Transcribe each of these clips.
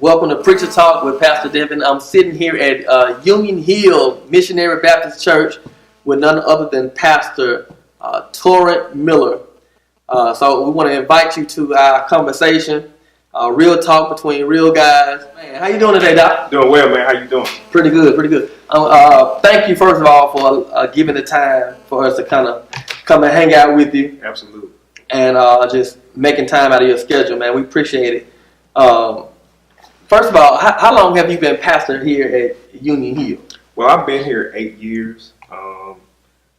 Welcome to Preacher Talk with Pastor Devin. I'm sitting here at Union Hill Missionary Baptist Church with none other than Pastor Torrent Miller. So we want to invite you to our conversation, real talk between real guys. Man, how you doing today, Doc? Doing well, man. How you doing? Pretty good, pretty good. Thank you, first of all, for giving the time for us to kind of come and hang out with you. Absolutely. And just making time out of your schedule, man. We appreciate it. First of all, how long have you been pastor here at Union Hill? Well, I've been here 8 years.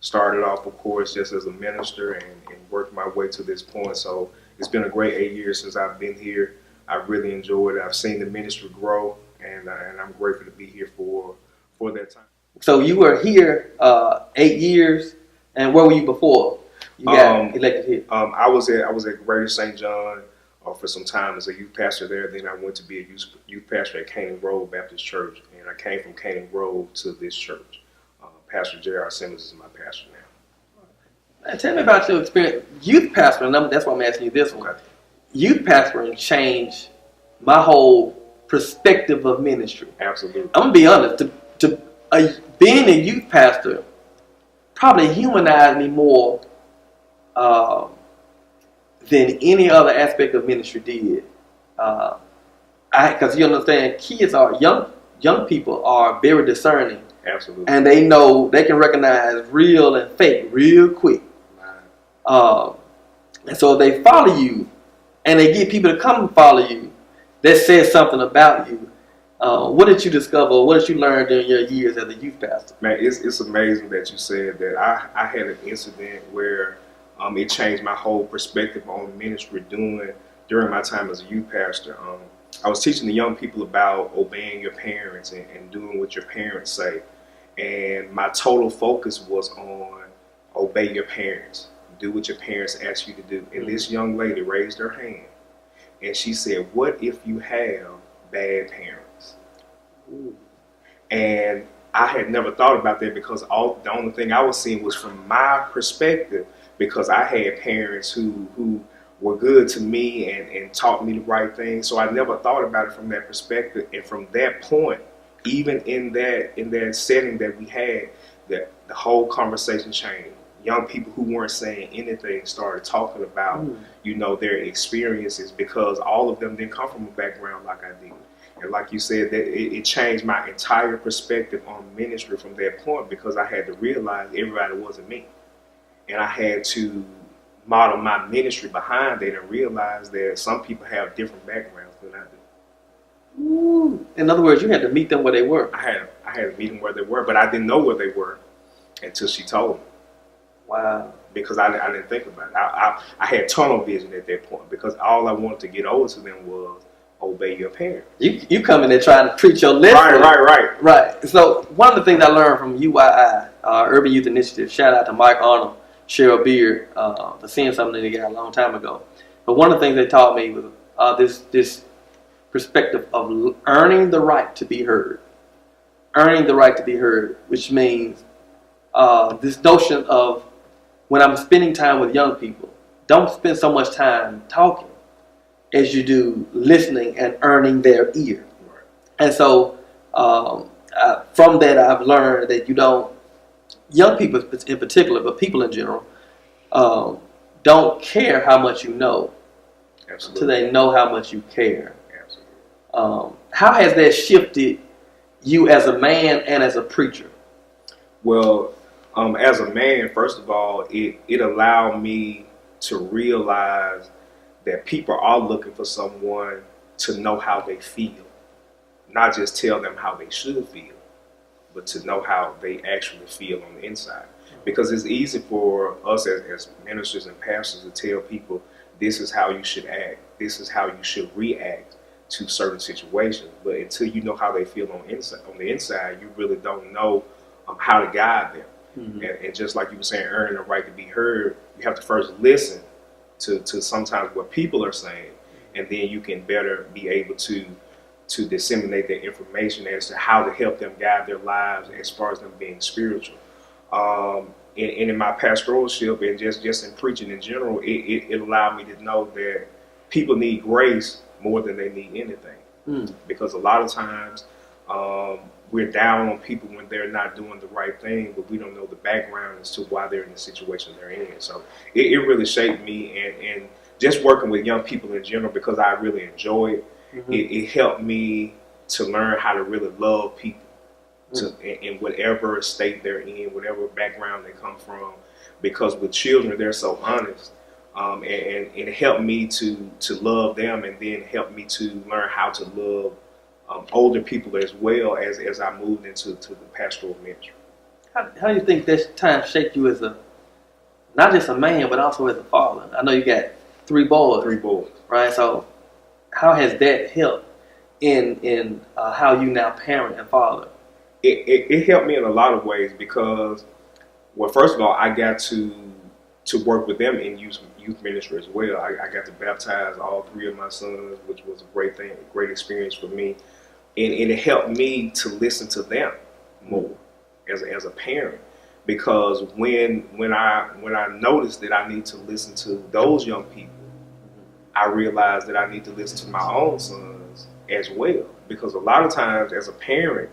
Started off, of course, just as a minister and worked my way to this point. So it's been a great 8 years since I've been here. I really enjoyed it. I've seen the ministry grow, and I'm grateful to be here for that time. So you were here 8 years, and where were you before you got elected here? I was at Greater St. John for some time as a youth pastor there. Then I went to be a youth pastor at Canaan Grove Baptist Church, and I came from Canaan Grove to this church. Pastor J.R. Simmons is my pastor now. Now, tell me about your experience. Youth pastoring, that's why I'm asking you this one. Okay. Youth pastoring changed my whole perspective of ministry. Absolutely. I'm going to be honest. Being a youth pastor probably humanized me more than any other aspect of ministry did. Because you understand, kids are young people are very discerning. Absolutely. And they can recognize real and fake real quick. And so they follow you, and they get people to come and follow you that says something about you. What did you discover? What did you learn during your years as a youth pastor? Man, it's amazing that you said that. I had an incident where it changed my whole perspective on ministry during my time as a youth pastor. I was teaching the young people about obeying your parents and doing what your parents say. And my total focus was on obey your parents. Do what your parents ask you to do. And this young lady raised her hand. And she said, what if you have bad parents? Ooh. And I had never thought about that because the only thing I was seeing was from my perspective, because I had parents who were good to me and taught me the right things. So I never thought about it from that perspective. And from that point, even in that setting that we had, the whole conversation changed. Young people who weren't saying anything started talking about, their experiences, because all of them didn't come from a background like I did. And like you said, that it changed my entire perspective on ministry from that point, because I had to realize everybody wasn't me. And I had to model my ministry behind it and realize that some people have different backgrounds than I do. Ooh. In other words, you had to meet them where they were. I had to meet them where they were, but I didn't know where they were until she told me. Wow. Because I didn't think about it. I had tunnel vision at that point, because all I wanted to get over to them was obey your parents. You come in there trying to preach your lesson. Right. So one of the things I learned from UII, Urban Youth Initiative, shout out to Mike Arnold, Cheryl Beard, for seeing something they got a long time ago. But one of the things they taught me was this perspective of earning the right to be heard. Earning the right to be heard, which means this notion of, when I'm spending time with young people, don't spend so much time talking as you do listening and earning their ear. Right. And so from that, I've learned that young people in particular, but people in general, don't care how much you know. Absolutely. Until they know how much you care. Absolutely. How has that shifted you as a man and as a preacher? Well, as a man, first of all, it allowed me to realize that people are looking for someone to know how they feel. Not just tell them how they should feel, but to know how they actually feel on the inside. Because it's easy for us as ministers and pastors to tell people, this is how you should act, this is how you should react to certain situations. But until you know how they feel on the inside, you really don't know how to guide them. Mm-hmm. And just like you were saying, earning the right to be heard, you have to first listen to sometimes what people are saying, and then you can better be able to disseminate that information as to how to help them guide their lives as far as them being spiritual. And in my pastoralship and just in preaching in general, it allowed me to know that people need grace more than they need anything. because a lot of times we're down on people when they're not doing the right thing, but we don't know the background as to why they're in the situation they're in. So it really shaped me, and just working with young people in general, because I really enjoy it. It helped me to learn how to really love people in whatever state they're in, whatever background they come from, because with children they're so honest, and it helped me to love them, and then helped me to learn how to love older people as well as I moved into the pastoral ministry. How do you think this time shaped you as not just a man, but also as a father? I know you got 3 boys. 3 boys. Right? So how has that helped in how you now parent and father? It helped me in a lot of ways because, well, first of all, I got to work with them in youth ministry as well. I got to baptize all 3 of my sons, which was a great thing, a great experience for me. And it helped me to listen to them more as a parent, because when I noticed that I need to listen to those young people, I realized that I need to listen to my own sons as well. Because a lot of times as a parent,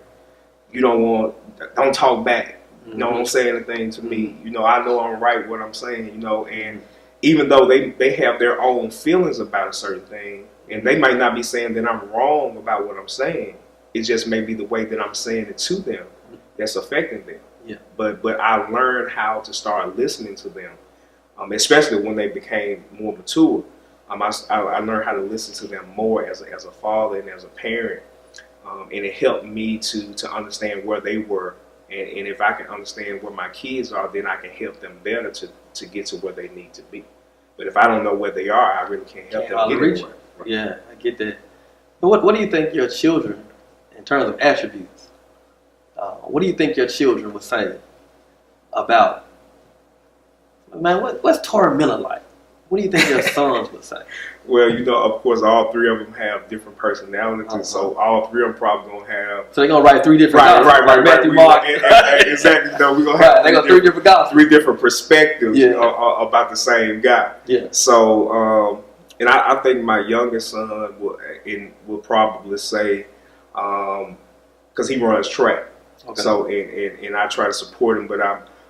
you don't talk back. Don't say anything to me. I know I'm right what I'm saying, and even though they have their own feelings about a certain thing, and they might not be saying that I'm wrong about what I'm saying, it just may be the way that I'm saying it to them that's affecting them. Yeah. But I learned how to start listening to them, especially when they became more mature. I learned how to listen to them more as a father and as a parent, and it helped me to understand where they were. And if I can understand where my kids are, then I can help them better to get to where they need to be. But if I don't know where they are, I really can't help them get anywhere. Right. Yeah, I get that. But what do you think your children, in terms of attributes, what do you think your children would say about, man, what's Torrent Miller like? What do you think your sons would say? Well, of course, all 3 of them have different personalities, so all 3 of them probably gonna have. So they're gonna write 3 different gospels, like Matthew, Mark. Exactly. We're gonna have they got 3 different gospels, 3 different perspectives about the same guy. Yeah. So, and I think my youngest son will probably say, because he runs track. Okay. So and I try to support him, but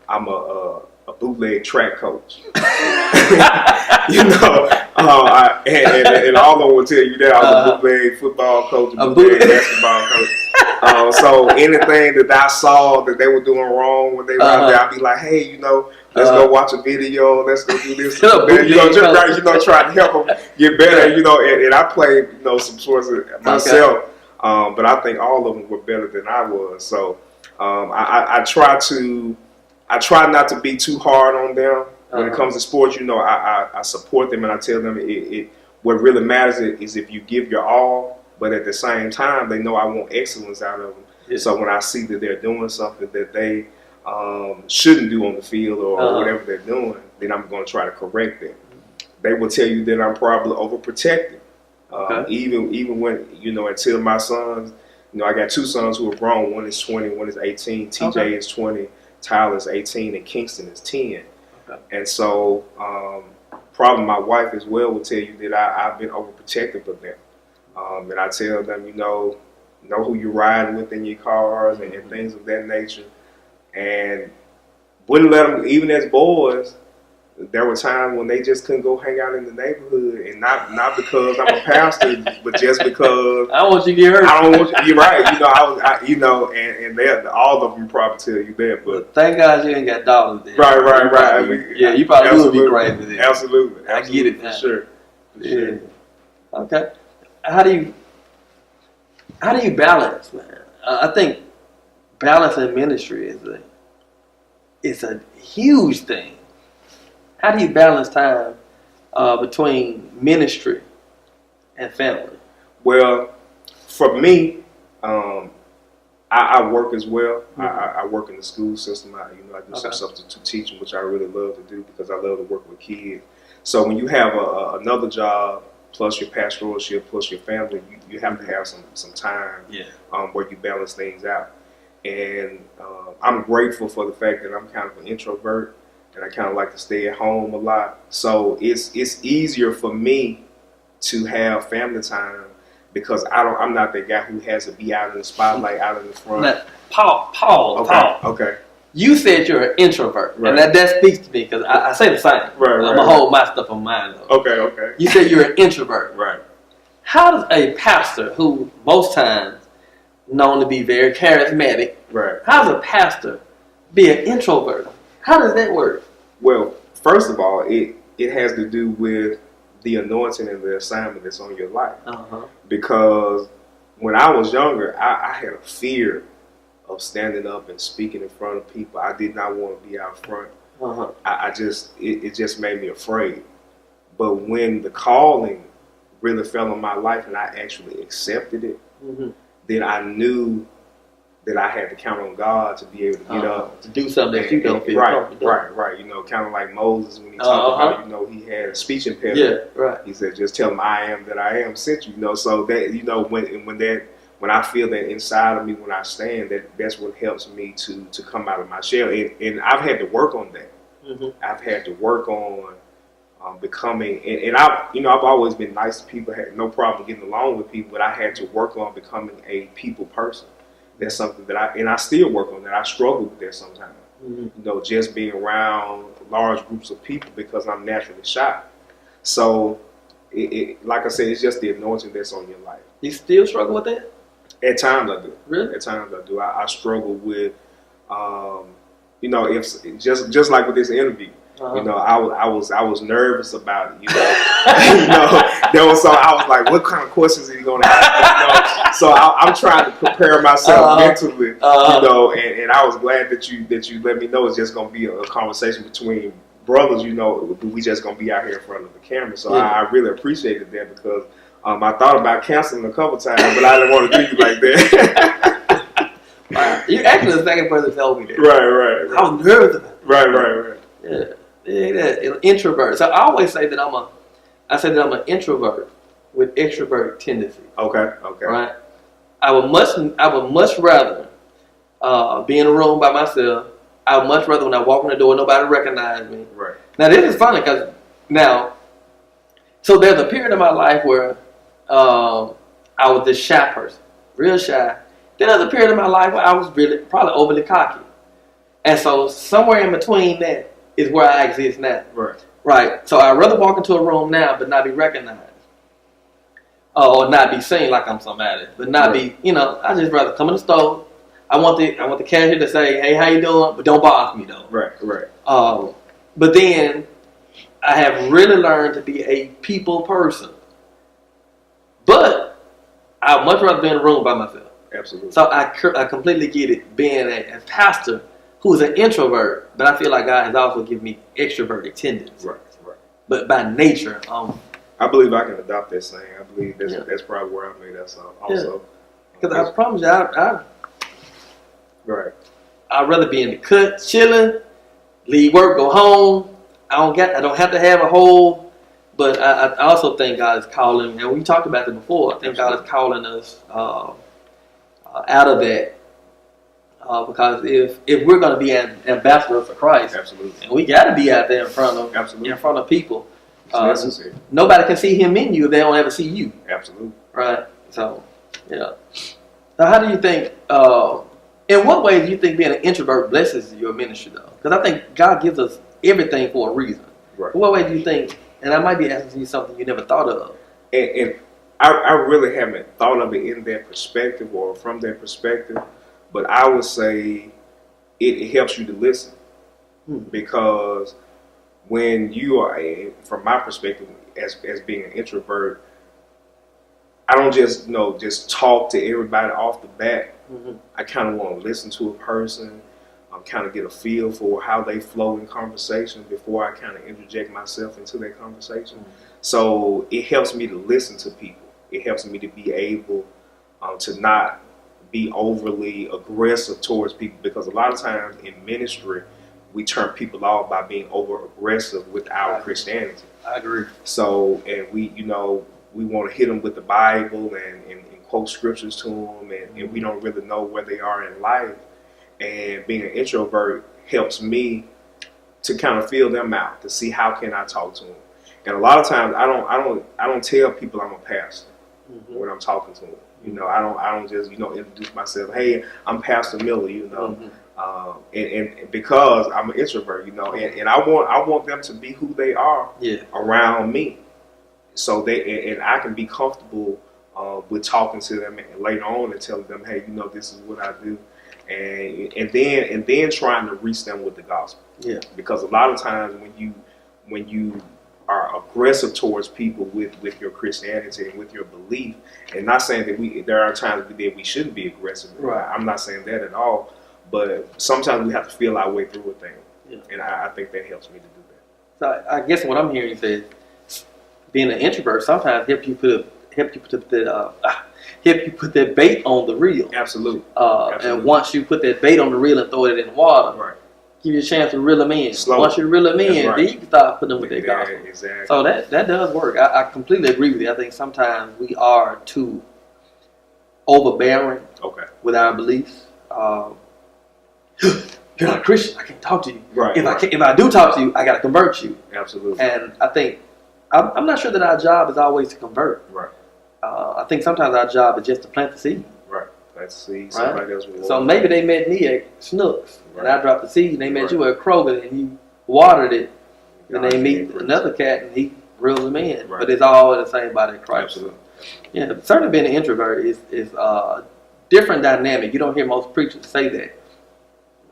I'm a bootleg track coach. And all of them will tell you that I was a bootleg football coach, a bootleg basketball coach. So anything that I saw that they were doing wrong when they were out there, I'd be like, hey, let's go watch a video, let's go do this. Try to help them get better. And I played some sports myself, but I think all of them were better than I was. So I try not to be too hard on them when it comes to sports. I support them, and I tell them what really matters is if you give your all, but at the same time, they know I want excellence out of them. Yeah. So when I see that they're doing something that they shouldn't do on the field or whatever they're doing, then I'm going to try to correct them. They will tell you that I'm probably overprotected. Even when, until my sons, I got 2 sons who are grown. One is 20, one is 18. TJ is 20. Tyler's 18 and Kingston is 10. Okay. And so probably my wife as well will tell you that I've been overprotective of them. And I tell them, know who you're riding with in your cars and things of that nature. And wouldn't let them, even as boys, there were times when they just couldn't go hang out in the neighborhood, and not because I'm a pastor, but just because I don't want you to get hurt. I don't want you. You're right. And they all of them probably tell you that. But thank God you ain't got dollars there. Right. You probably would be crazy there. Absolutely. I get it now. For sure. Okay. How do you balance, man? I think balance in ministry is a huge thing. How do you balance time between ministry and family? Well, for me, I work as well. Mm-hmm. I work in the school system. I do some substitute teaching, which I really love to do because I love to work with kids. So when you have another job plus your pastoralship plus your family, you have to have some time where you balance things out. And I'm grateful for the fact that I'm kind of an introvert. And I kind of like to stay at home a lot. So it's easier for me to have family time because I'm not that guy who has to be out in the spotlight, out in the front. Now, Paul. Okay. You said you're an introvert, right. and that speaks to me because I say the same. Right, I'm gonna hold my stuff on mine though. Okay. You said you're an introvert. Right. How does a pastor, who most times known to be very charismatic, right? How does a pastor be an introvert? How does that work? Well, first of all, it has to do with the anointing and the assignment that's on your life. Because when I was younger, I had a fear of standing up and speaking in front of people. I did not want to be out front. It just made me afraid. But when the calling really fell on my life and I actually accepted it, then I knew that I had to count on God to be able to get up. To do something that you don't feel comfortable. Right. You know, kind of like Moses when he talked about, you know, he had a speech impediment. Yeah, right. He said, just tell him I am that I am sent you. You know, so that, you know, when I feel that inside of me, when I stand, that's what helps me to come out of my shell. And I've had to work on that. I've had to work on becoming, and I've always been nice to people, had no problem getting along with people, but I had to work on becoming a people person. That's something that I still work on that. I struggle with that sometimes. You know, just being around large groups of people because I'm naturally shy. So, like I said, it's just the anointing that's on your life. You still struggle with that? At times I do. Really? At times I do. I struggle with, you know, if just like with this interview. You know, I was nervous about it. You know, so I was like, what kind of questions are you going to ask? You know? So I'm trying to prepare myself mentally. You know, and I was glad that you let me know it's just going to be a conversation between brothers. You know, we just going to be out here in front of the camera. So I really appreciated that because I thought about canceling a couple times, but I didn't want to do you like that. You actually the second person told me that. Right. I was nervous about it. Right. Yeah. An introvert. So I always say that I'm an introvert with extrovert tendency. Okay. Right. I would much rather be in a room by myself. I would much rather when I walk in the door nobody recognize me. Right. Now this is funny because so there's a period of my life where I was this shy person, real shy. Then there's a period of my life where I was really probably overly cocky, and so somewhere in between that is where I exist now. Right. So I'd rather walk into a room now but not be recognized. Or not be seen like I'm somebody. But not be, you know, I just rather come in the store. I want the cashier to say, hey, how you doing? But don't bother me though. Right. But then I have really learned to be a people person. But I'd much rather be in a room by myself. Absolutely. So I completely get it being a pastor who's an introvert, but I feel like God has also given me extroverted tendencies. Right. But by nature, I believe I can adopt that saying. I believe that's probably where I made that song also. Because I promise you, right. I'd rather be in the cut, chilling, leave work, go home. I don't have to have a whole. But I also think God is calling, and we talked about it before. I think God is calling us out of that. Because if we're going to be an ambassador for Christ, and we got to be out there in front of people. Nobody can see Him in you if they don't ever see you. Absolutely. Right. So, yeah. So, how do you think? In what ways do you think being an introvert blesses your ministry, though? Because I think God gives us everything for a reason. Right. In what way do you think? And I might be asking you something you never thought of. And I really haven't thought of it in that perspective or from that perspective. But I would say it helps you to listen because when you are, from my perspective, as being an introvert, I don't just talk to everybody off the bat. I kind of want to listen to a person, kind of get a feel for how they flow in conversation before I kind of interject myself into that conversation. So it helps me to listen to people. It helps me to be able to not be overly aggressive towards people, because a lot of times in ministry we turn people off by being over aggressive with our Christianity. I agree. So, and we want to hit them with the Bible and quote scriptures to them, and we don't really know where they are in life. And being an introvert helps me to kind of feel them out, to see how can I talk to them. And a lot of times I don't tell people I'm a pastor. when I'm talking to them. You know, I don't just introduce myself. Hey, I'm Pastor Miller. You know, and because I'm an introvert, and I want them to be who they are around me, so and I can be comfortable with talking to them and later on and telling them, hey, this is what I do, and then trying to reach them with the gospel. Yeah. Because a lot of times when you are aggressive towards people with your Christianity and with your belief, and not saying that there are times that we shouldn't be aggressive. Right. I'm not saying that at all, but sometimes we have to feel our way through a thing, and I think that helps me to do that. So I guess what I'm hearing is being an introvert sometimes help you put that bait on the reel. Absolutely. And once you put that bait on the reel and throw it in the water, right, give you a chance to reel them in. Slowly. Once you reel them in, then you can start putting them with that gospel. Exactly. So that does work. I completely agree with you. I think sometimes we are too overbearing with our beliefs. You're not a Christian. I can't talk to you. Right. If I do talk to you, I got to convert you. Absolutely. And I think I'm not sure that our job is always to convert. Right. I think sometimes our job is just to plant the seed. Right. Plant the seed. Somebody else will. So maybe they met me at Snooks, and I dropped the seed, and they met you at Kroger, and you watered it, and they meet another cat, and he reels them in. Right. But it's all in the same body of Christ. Absolutely. Yeah, certainly being an introvert is a different dynamic. You don't hear most preachers say that.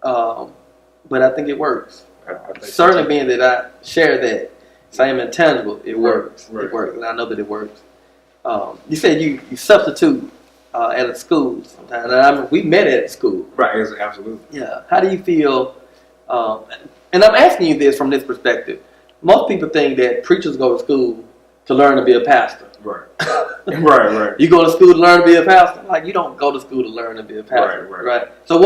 But I think it works. I think certainly being that I share that same intangible, it works. Right. It works, and I know that it works. You said you substitute at a school sometimes. And we met at a school. Right, absolutely. Yeah. How do you feel? And I'm asking you this from this perspective. Most people think that preachers go to school to learn to be a pastor. Right. Right. You go to school to learn to be a pastor? Like, you don't go to school to learn to be a pastor. Right. So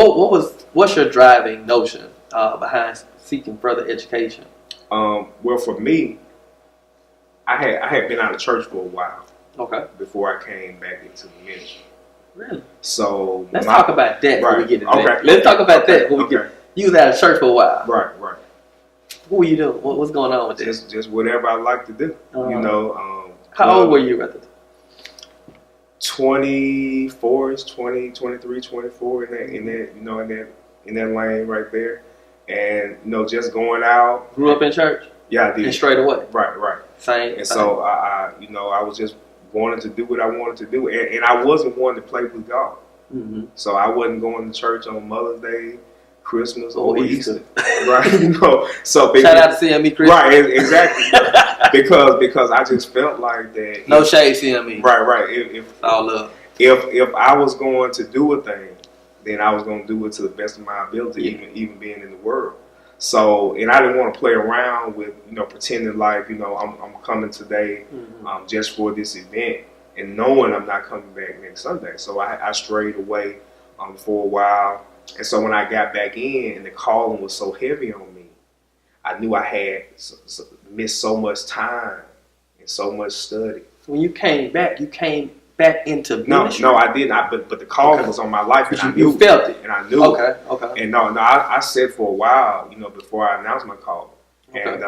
what's your driving notion behind seeking further education? Well, for me, I had been out of church for a while. Okay. Before I came back into the ministry. Really? So let's talk about that when we get into that. Let's talk about that when we get. You was out of church for a while. Right. What were you doing? What's going on with this? Just whatever I like to do. How old were you at the time? 24, 20, 23, 24 in that lane right there, and just going out. Grew up in church. Yeah, I did. And straight away. Right. Same. And so I was just wanting to do what I wanted to do, and I wasn't one to play with God. Mm-hmm. So I wasn't going to church on Mother's Day, Christmas, or Easter. Right? So shout out to CME Christmas. Right, exactly. because I just felt like that. No shade, CME. Right. If all love. If I was going to do a thing, then I was going to do it to the best of my ability, even being in the world. So, and I didn't want to play around with, pretending like, I'm coming today just for this event and knowing I'm not coming back next Sunday. So I strayed away for a while. And so when I got back in and the calling was so heavy on me, I knew I had missed so much time and so much study. When you came back into ministry? No, I didn't. But the calling was on my life, and I knew. You felt it, and I knew. Okay. And I said for a while, before I announced my calling, and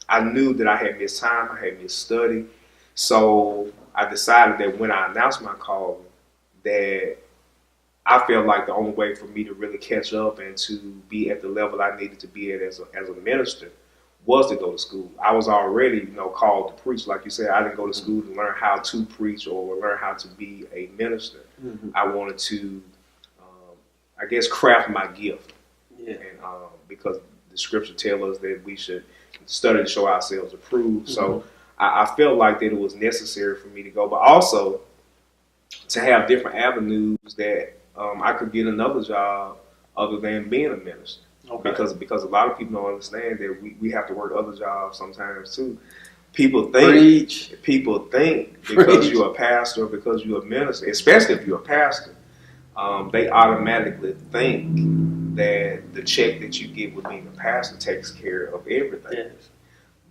I knew that I had missed time, I had missed study, so I decided that when I announced my calling, that I felt like the only way for me to really catch up and to be at the level I needed to be at as a minister was to go to school. I was already, called to preach. Like you said, I didn't go to school to learn how to preach or learn how to be a minister. Mm-hmm. I wanted to, craft my gift. Yeah. And because the scripture tells us that we should study to show ourselves approved. Mm-hmm. So I felt like that it was necessary for me to go, but also to have different avenues that I could get another job other than being a minister. Okay. Because a lot of people don't understand that we have to work other jobs sometimes too. People think because you're a pastor, because you're a minister, especially if you're a pastor, they automatically think that the check that you get with being a pastor takes care of everything. Yes.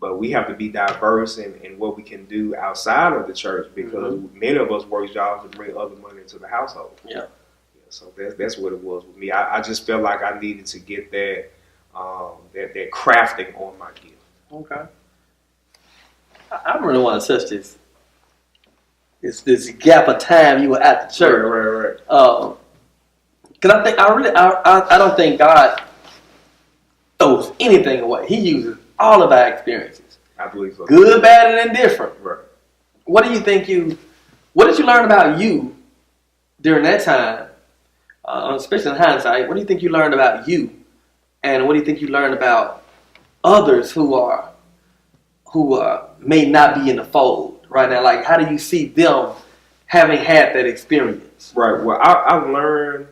But we have to be diverse in what we can do outside of the church, because many of us work jobs to bring other money into the household. Yeah. So that's what it was with me. I just felt like I needed to get that crafting on my gift. Okay. I really want to touch this It's this gap of time you were at the church. Right. Because I don't think God throws anything away. He uses all of our experiences. I believe so. Good, bad, and indifferent. Right. What did you learn about you during that time, especially in hindsight? What do you think you learned about you? And what do you think you learned about others who may not be in the fold right now? Like, how do you see them having had that experience? Right. Well, I learned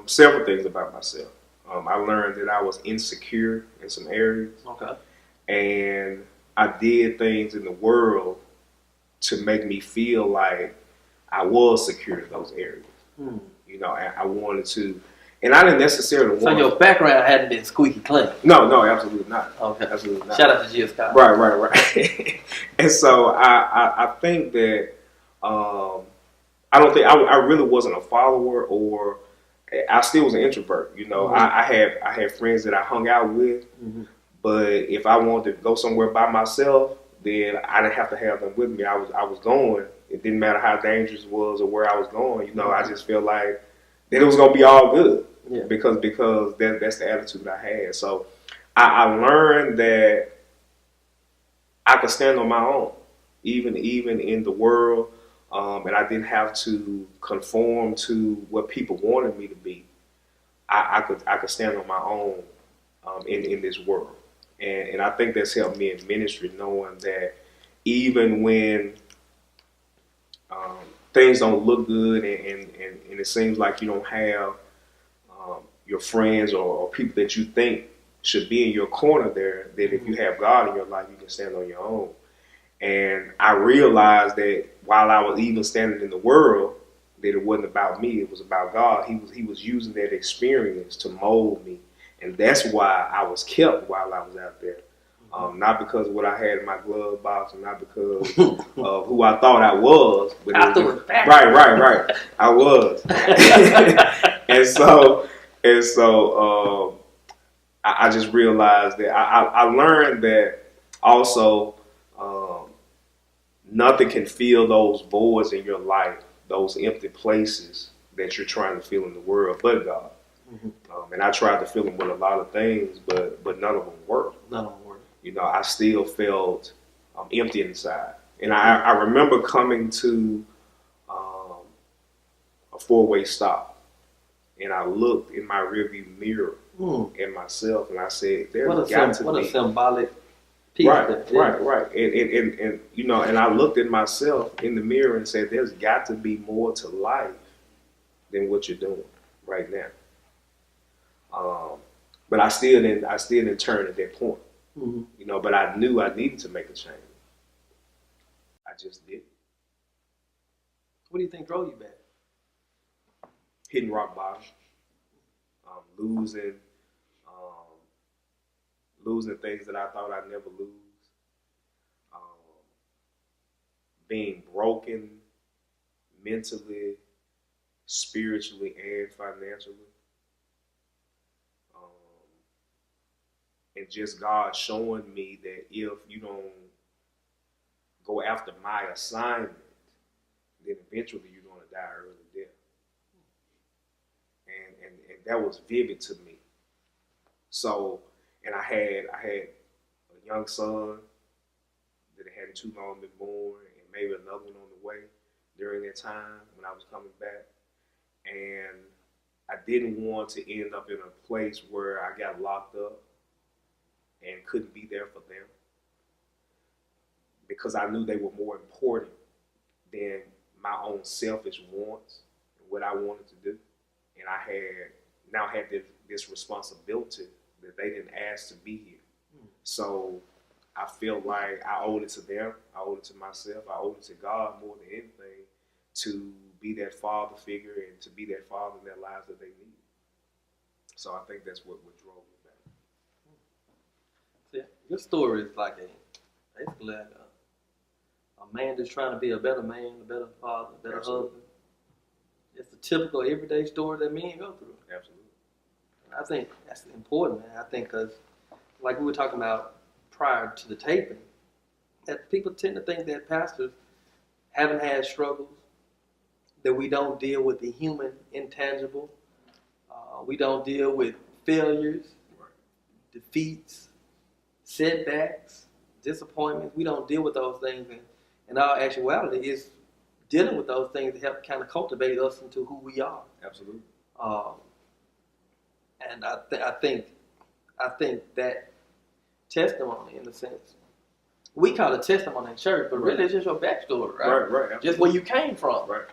several things about myself. I learned that I was insecure in some areas. Okay. And I did things in the world to make me feel like I was secure in those areas. You know, I wanted to, and I didn't necessarily want. So your background hadn't been squeaky clean. No, absolutely not. Okay, absolutely not. Shout out to G. Scott. Right. And so I think that I don't think I really wasn't a follower, or I still was an introvert. You know, I had friends that I hung out with, but if I wanted to go somewhere by myself, then I didn't have to have them with me. I was going. It didn't matter how dangerous it was or where I was going. You know, I just felt like that it was gonna be all good because that's the attitude I had. So I learned that I could stand on my own, even in the world, and I didn't have to conform to what people wanted me to be. I could stand on my own in this world, and I think that's helped me in ministry, knowing that even when things don't look good and it seems like you don't have your friends or people that you think should be in your corner there, that if you have God in your life, you can stand on your own. And I realized that while I was even standing in the world, that it wasn't about me, it was about God. He was using that experience to mold me. And that's why I was kept while I was out there. Not because of what I had in my glove box, and not because of who I thought I was. But right. I was. and so I just realized that I learned that also nothing can fill those voids in your life, those empty places that you're trying to fill in the world, but God. And I tried to fill them with a lot of things, but none of them worked. None of them worked. You know, I still felt empty inside. And I remember coming to a four-way stop, and I looked in my rearview mirror at myself, and I said, "There's got to be." What a symbolic piece. Right. And you know, and I looked at myself in the mirror and said, "There's got to be more to life than what you're doing right now." But I still didn't turn at that point. You know, but I knew I needed to make a change. I just did. What do you think drove you back? Hitting rock bottom, losing things that I thought I'd never lose, being broken mentally, spiritually, and financially. And just God showing me that if you don't go after my assignment, then eventually you're going to die early death. And that was vivid to me. So, and I had a young son that hadn't too long been born, and maybe another one on the way during that time when I was coming back. And I didn't want to end up in a place where I got locked up and couldn't be there for them, because I knew they were more important than my own selfish wants and what I wanted to do. And I had this responsibility that they didn't ask to be here. So I felt like I owed it to them, I owed it to myself, I owed it to God more than anything, to be that father figure and to be that father in their lives that they need. So I think that's what drove me back. Yeah, your story is basically like a man that's trying to be a better man, a better father, a better husband. It's the typical everyday story that men go through. Absolutely. And I think that's important, man. I think because, like we were talking about prior to the taping, that people tend to think that pastors haven't had struggles, that we don't deal with the human intangible. We don't deal with failures, defeats, setbacks, disappointments. We don't deal with those things. And in our actuality, it's dealing with those things that help kind of cultivate us into who we are. Absolutely. And I think that testimony, in a sense, we call it testimony in church, but really it's just your backstory, right? Right. Just where you came from. Right.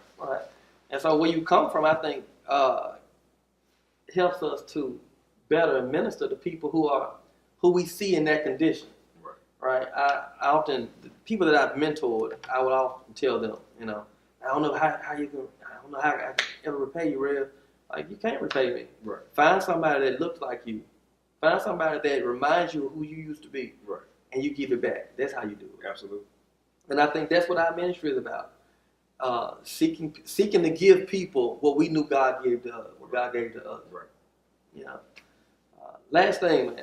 And so where you come from, I think, helps us to better minister to people who we see in that condition. Right. I often, the people that I've mentored, I would often tell them, I don't know how I can ever repay you, Rev. Like, you can't repay me. Right. Find somebody that looks like you. Find somebody that reminds you of who you used to be. Right. And you give it back. That's how you do it. Absolutely. And I think that's what our ministry is about. Seeking to give people what we knew God gave to us, what God gave to us. Right. Last thing.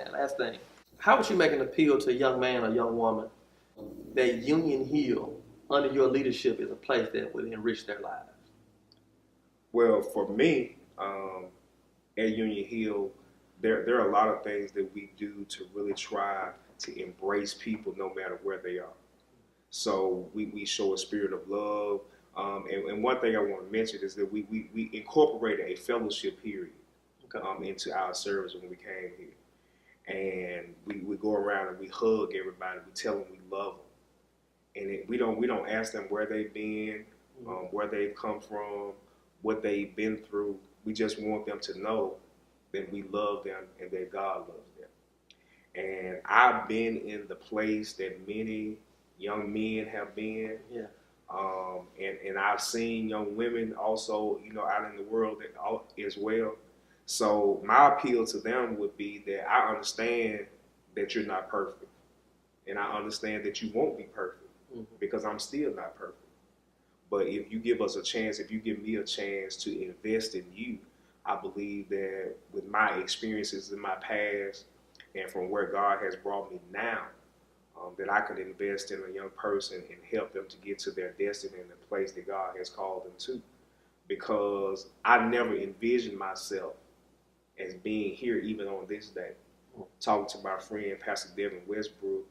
How would you make an appeal to a young man or young woman that Union Hill, under your leadership, is a place that would enrich their lives? Well, for me, at Union Hill, there are a lot of things that we do to really try to embrace people no matter where they are. So we show a spirit of love. And one thing I want to mention is that we incorporated a fellowship period into our service when we came here. And we go around and we hug everybody. We tell them we love them. And we don't ask them where they've been, where they've come from, what they've been through. We just want them to know that we love them and that God loves them. And I've been in the place that many young men have been. Yeah. And I've seen young women also, out in the world as well. So my appeal to them would be that I understand that you're not perfect. And I understand that you won't be perfect because I'm still not perfect. But if you give us a chance, if you give me a chance to invest in you, I believe that with my experiences in my past and from where God has brought me now, that I could invest in a young person and help them to get to their destiny in the place that God has called them to. Because I never envisioned myself as being here even on this day, talking to my friend, Pastor Devin Westbrook,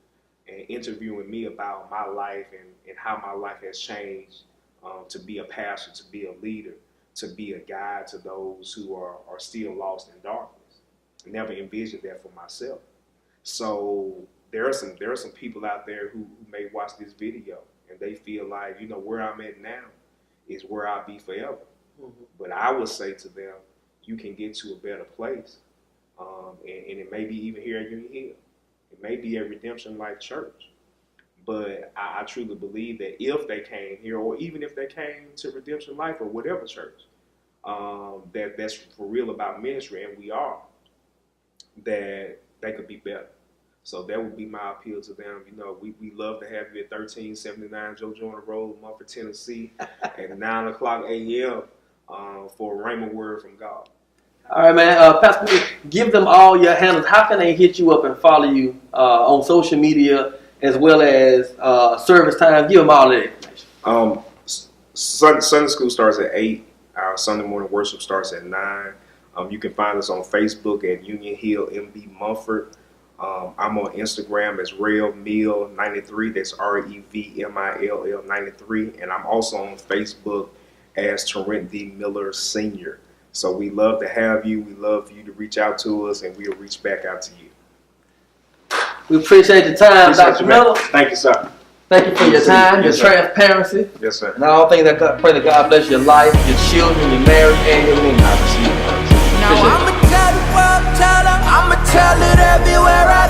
and interviewing me about my life and how my life has changed to be a pastor, to be a leader, to be a guide to those who are still lost in darkness. I never envisioned that for myself. So there are some people out there who may watch this video and they feel like, where I'm at now is where I'll be forever. But I would say to them, you can get to a better place. And it may be even here at Union Hill. It may be at Redemption Life Church. But I truly believe that if they came here, or even if they came to Redemption Life or whatever church, that's for real about ministry, and we are, that they could be better. So that would be my appeal to them. We love to have you at 1379 Joe Joyner Road, Mumford, Tennessee, at 9 o'clock a.m. For a rhema word from God. All right, man. Pastor, give them all your handles. How can they hit you up and follow you on social media as well as service time? Give them all that information. Sunday school starts at 8. Our Sunday morning worship starts at 9. You can find us on Facebook at Union Hill MB Mumford. I'm on Instagram as RevMill93. That's RevMill 93. And I'm also on Facebook as Torrent D. Miller Sr. So we love to have you. We love for you to reach out to us, and we'll reach back out to you. We appreciate the time, Dr. Miller. Thank you, sir. Thank you for your time, your transparency. Yes, sir. And all things that God, pray that God bless your life, your children, your marriage, and your ministry. Now I'ma tell the world, I'ma tell it everywhere I